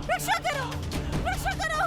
रक्षा करो, रक्षा करो।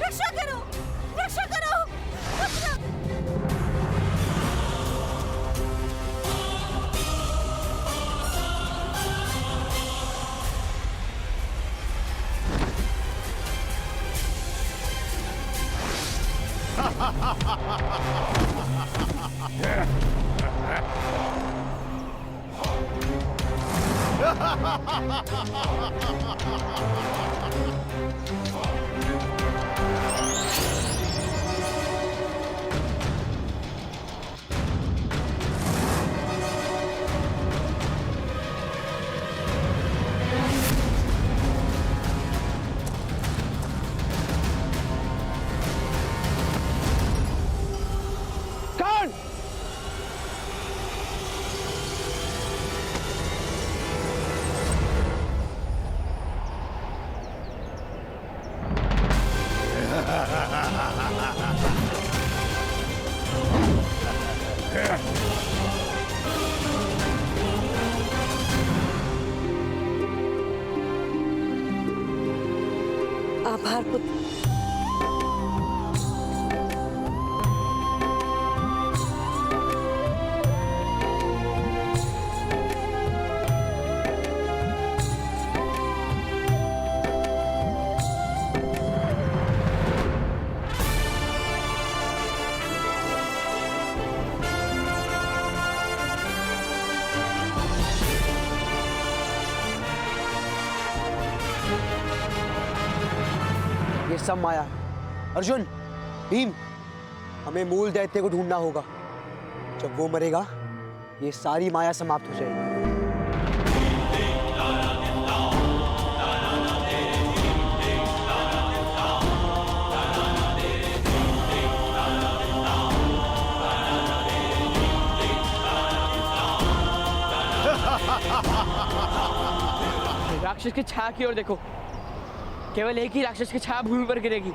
रक्षा करो, रक्षा करो। आभार पुत्र। ये सब माया। अर्जुन, भीम, हमें मूल दैत्य को ढूंढना होगा। जब वो मरेगा, ये सारी माया समाप्त हो जाएगी। राक्षस की छाया की ओर देखो। केवल एक ही राक्षस की छाया भूमि पर गिरेगी।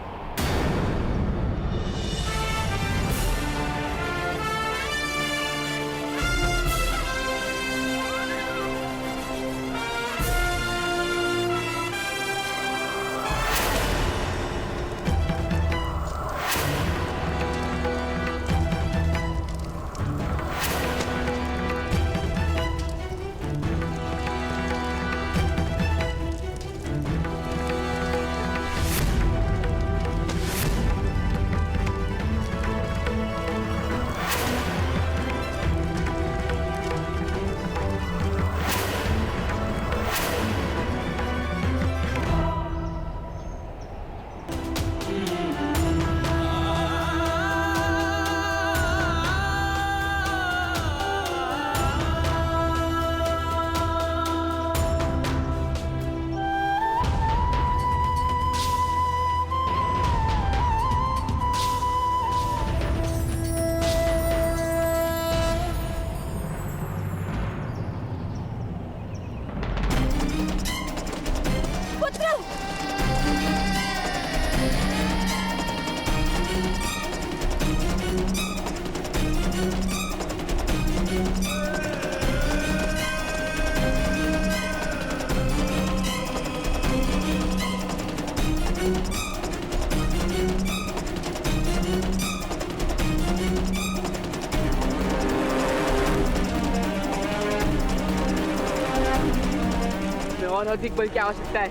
और अधिक बल की आवश्यकता है।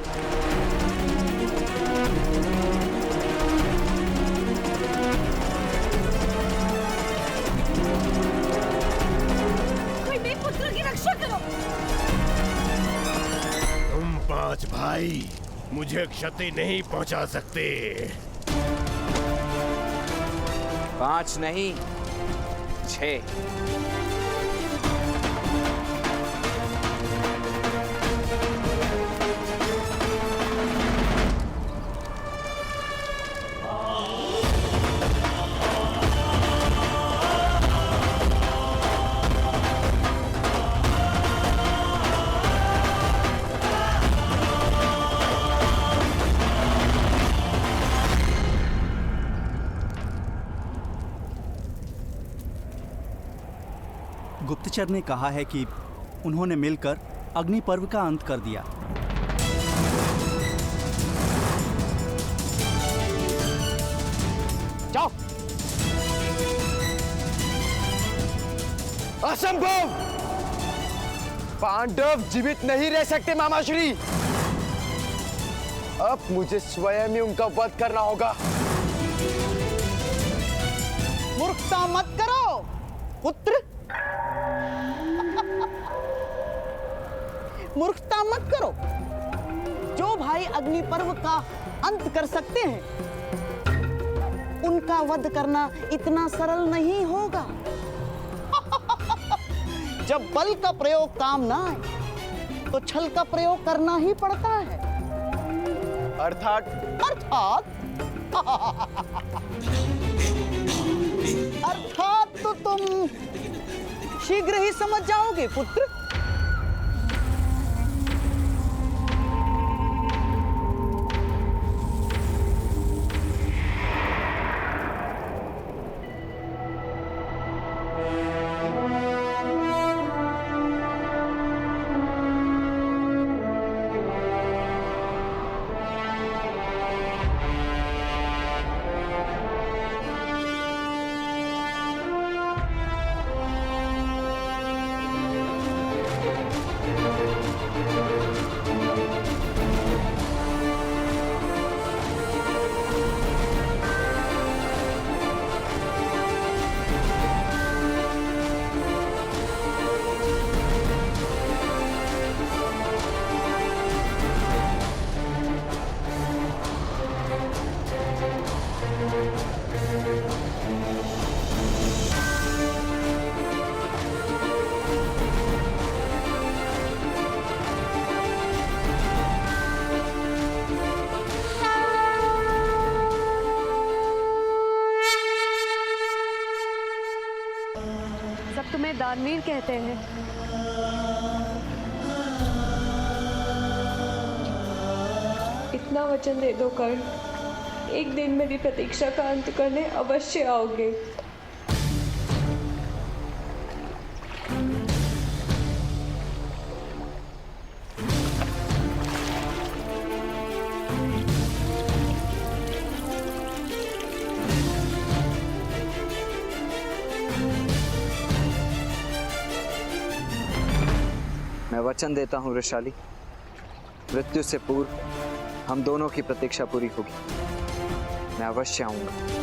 कोई मेरे पुत्र की रक्षा करो। तुम 5 भाई मुझे क्षति नहीं पहुंचा सकते। 5 नहीं 6। गुप्तचर ने कहा है कि उन्होंने मिलकर अग्नि पर्व का अंत कर दिया। जाओ। असंभव! पांडव जीवित नहीं रह सकते मामाश्री। अब मुझे स्वयं ही उनका वध करना होगा। मूर्खता मत करो पुत्र। मूर्खता मत करो। जो भाई अग्नि पर्व का अंत कर सकते हैं, उनका वध करना इतना सरल नहीं होगा। जब बल का प्रयोग काम ना आए, तो छल का प्रयोग करना ही पड़ता है। अर्थात अर्थात तो तुम शीघ्र ही समझ जाओगे पुत्र। सब तुम्हें दानवीर कहते हैं। इतना वचन दे दो कर्ण, एक दिन मेरी प्रतीक्षा का अंत करने अवश्य आओगे। मैं वचन देता हूँ वृषाली, मृत्यु से पूर्व हम दोनों की प्रतीक्षा पूरी होगी। मैं अवश्य आऊंगा।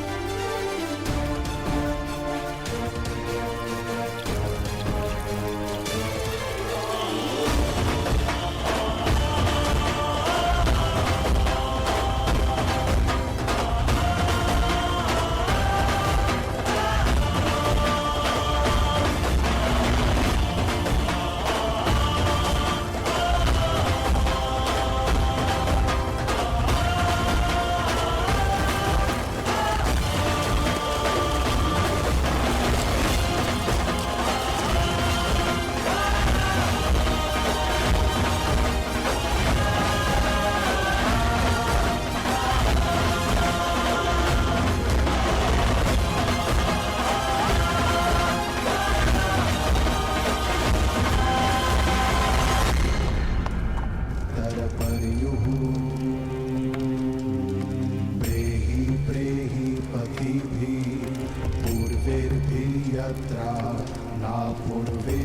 पूर्वे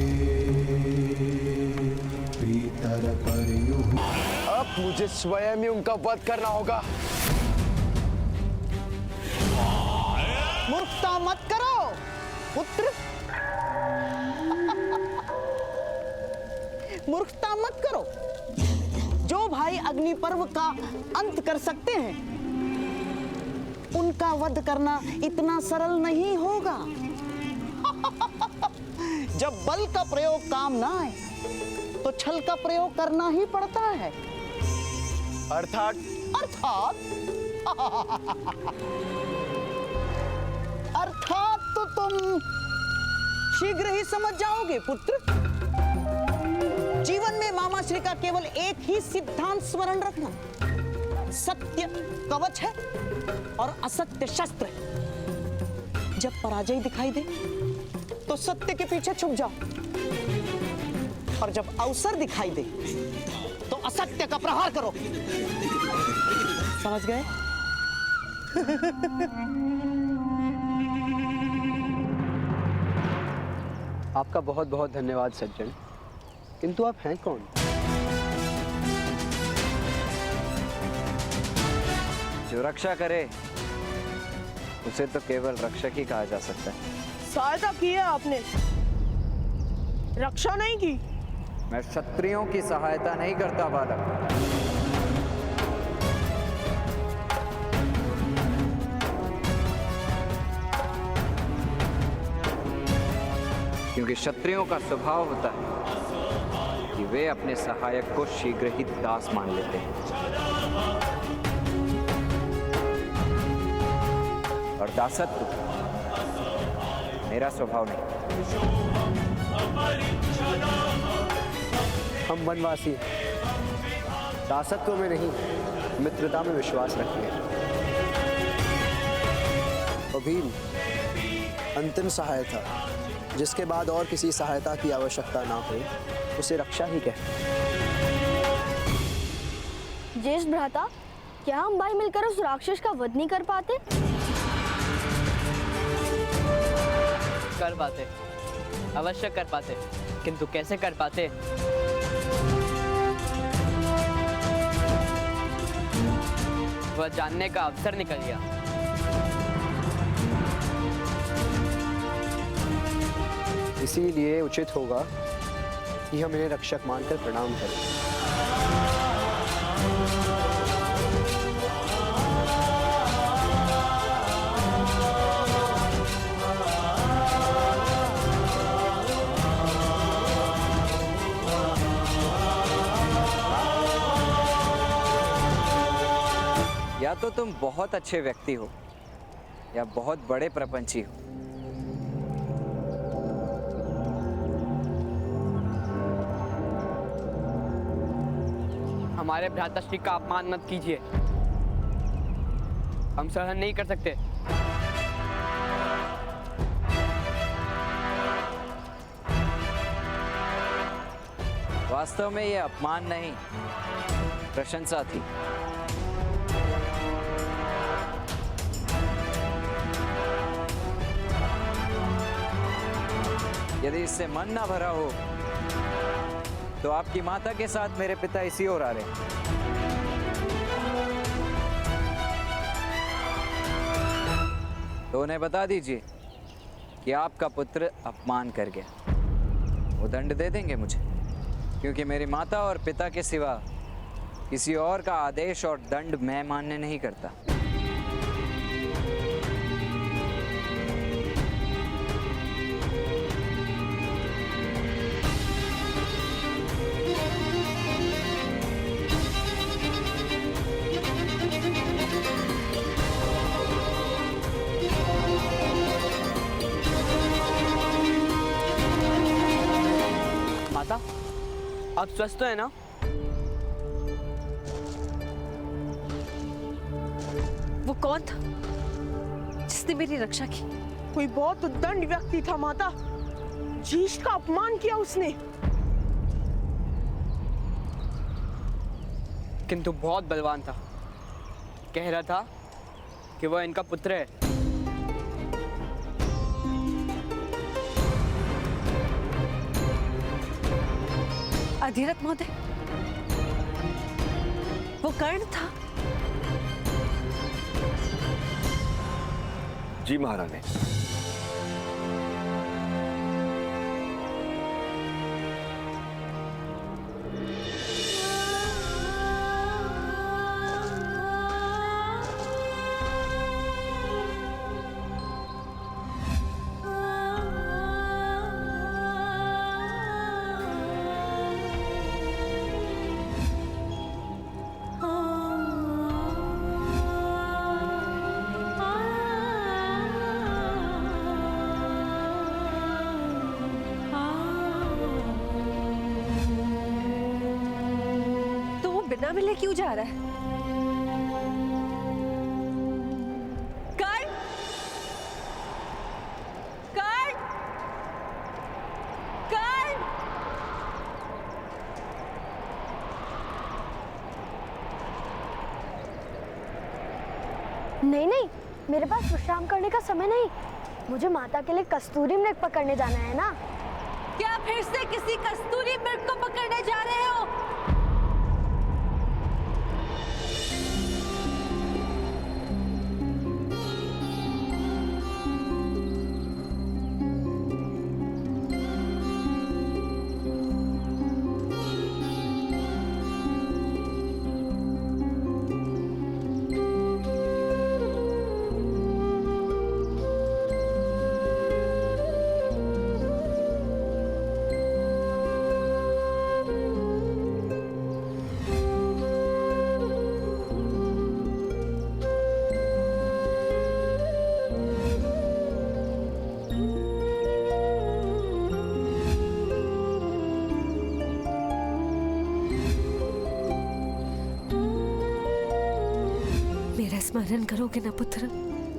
पीतर पर्युः मुझे स्वयं ही उनका वध करना होगा। मूर्खता मत करो पुत्र। मूर्खता मत करो। जो भाई अग्नि पर्व का अंत कर सकते हैं, उनका वध करना इतना सरल नहीं होगा। जब बल का प्रयोग काम ना आए तो छल का प्रयोग करना ही पड़ता है। अर्थात अर्थात तो तुम शीघ्र ही समझ जाओगे पुत्र। जीवन में मामाश्री का केवल एक ही सिद्धांत स्मरण रखना, सत्य कवच है और असत्य शस्त्र है। जब पराजय दिखाई दे तो सत्य के पीछे छुप जाओ, और जब अवसर दिखाई दे तो असत्य का प्रहार करो। समझ गए? आपका बहुत बहुत धन्यवाद सज्जन, किंतु आप हैं कौन? जो रक्षा करे उसे तो केवल रक्षक ही कहा जा सकता है। सहायता की है आपने, रक्षा नहीं की। मैं क्षत्रियों की सहायता नहीं करता बालक। क्योंकि क्षत्रियों का स्वभाव होता है कि वे अपने सहायक को शीघ्र ही दास मान लेते हैं, और दासत्व मेरा स्वभाव नहीं। हम वनवासी दासत्व में नहीं, मित्रता में विश्वास रखते हैं। और भीम अंतिम सहायता, जिसके बाद और किसी सहायता की आवश्यकता ना हो, उसे रक्षा ही कहते हैं। ज्येष्ठ भ्राता, क्या हम भाई मिलकर उस राक्षस का वध नहीं कर पाते? कर पाते, अवश्य कर पाते, किंतु कैसे कर पाते? वह जानने का अवसर निकल गया। इसीलिए उचित होगा कि हम इन्हें रक्षक मानकर प्रणाम करें। या तो तुम बहुत अच्छे व्यक्ति हो या बहुत बड़े प्रपंची हो। हमारे भ्राताश्री का अपमान मत कीजिए, हम सहन नहीं कर सकते। वास्तव में यह अपमान नहीं, प्रशंसा थी। यदि इससे मन ना भरा हो तो आपकी माता के साथ मेरे पिता इसी ओर आ रहे हैं। तो उन्हें बता दीजिए कि आपका पुत्र अपमान कर गया। वो दंड दे देंगे मुझे, क्योंकि मेरी माता और पिता के सिवा किसी और का आदेश और दंड मैं मान्य नहीं करता। माता, आप स्वस्थ है ना? वो कौन था जिसने मेरी रक्षा की? कोई बहुत उद्दंड व्यक्ति था माता, ज्येष्ठ का अपमान किया उसने। किंतु बहुत बलवान था, कह रहा था कि वह इनका पुत्र है। अधिरथ महोदय, वो कर्ण था? जी महारानी। बिना मिले क्यों जा रहा है? कर्ण! कर्ण! कर्ण! नहीं नहीं, मेरे पास विश्राम करने का समय नहीं। मुझे माता के लिए कस्तूरी मृग पकड़ने जाना है ना। क्या फिर से किसी कस्तूरी मृग को पकड़ने जा रहे हो? स्मरण करोगे ना पुत्र?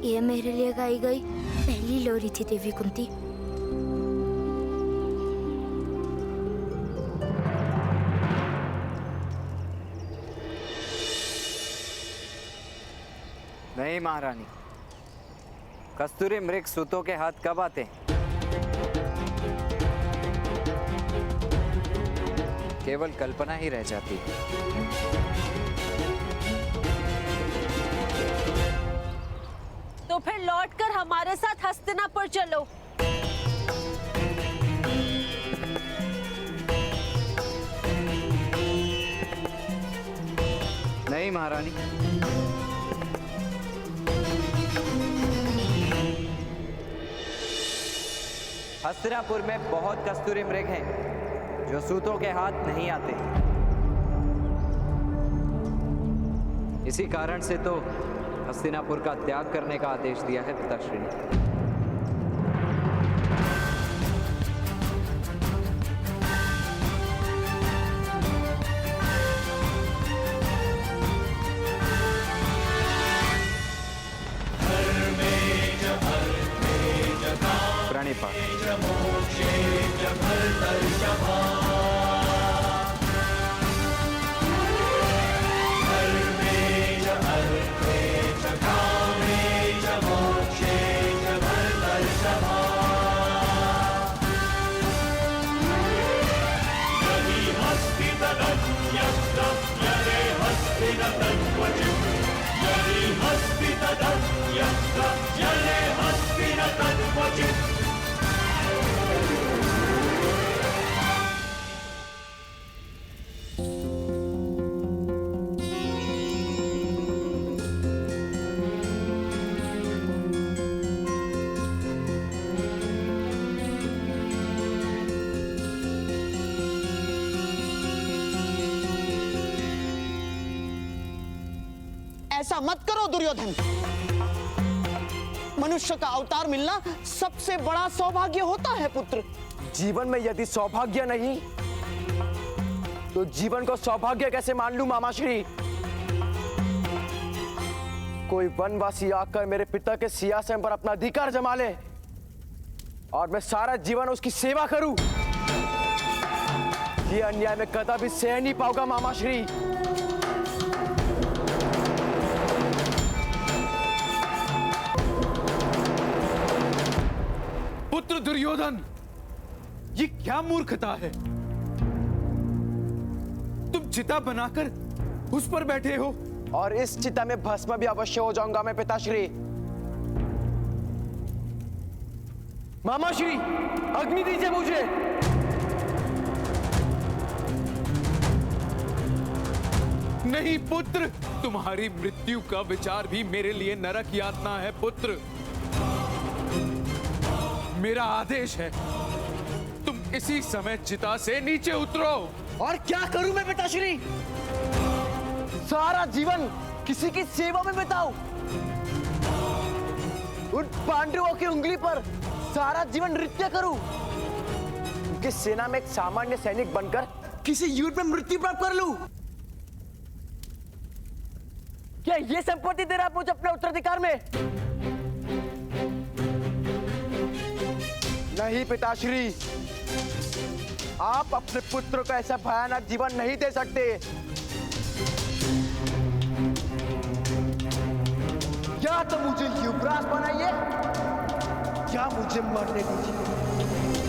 ये मेरे लिए गाई गई पहली लोरी थी देवी कुंती। नहीं महारानी, कस्तूरी मृग सूतों के हाथ कब आते? केवल कल्पना ही रह जाती है। तो फिर लौटकर हमारे साथ हस्तिनापुर चलो। नहीं महारानी, हस्तिनापुर में बहुत कस्तूरी मृग हैं जो सूतों के हाथ नहीं आते। इसी कारण से तो हस्तिनापुर का त्याग करने का आदेश दिया है पिताश्री ने। प्रणिपात। ऐसा मत करो दुर्योधन। मनुष्य का अवतार मिलना सबसे बड़ा सौभाग्य होता है पुत्र। जीवन में यदि सौभाग्य नहीं तो जीवन को सौभाग्य कैसे मान लूं मामाश्री? कोई वनवासी आकर मेरे पिता के सिंहासन पर अपना अधिकार जमा ले और मैं सारा जीवन उसकी सेवा करूं, ये अन्याय मैं कदापि सह नहीं पाऊंगा मामाश्री। पुत्र दुर्योधन, ये क्या मूर्खता है? तुम चिता बनाकर उस पर बैठे हो। और इस चिता में भस्म भी अवश्य हो जाऊंगा मैं पिताश्री। मामाश्री, अग्नि दीजिए मुझे। नहीं पुत्र, तुम्हारी मृत्यु का विचार भी मेरे लिए नरक यातना है पुत्र। मेरा आदेश है, तुम इसी समय चिता से नीचे उतरो। और क्या करूं मैं पिताश्री? सारा जीवन किसी की सेवा में बिताऊं? उन पांडवों की उंगली पर सारा जीवन नृत्य करूं? उनकी सेना में एक सामान्य सैनिक बनकर किसी युद्ध में मृत्यु प्राप्त कर लूं? क्या ये संपत्ति दे रहा है मुझे अपने उत्तराधिकार में? नहीं पिताश्री, आप अपने पुत्र को ऐसा भयानक जीवन नहीं दे सकते। या तो मुझे युवराज बनाइए या मुझे मरने दीजिए।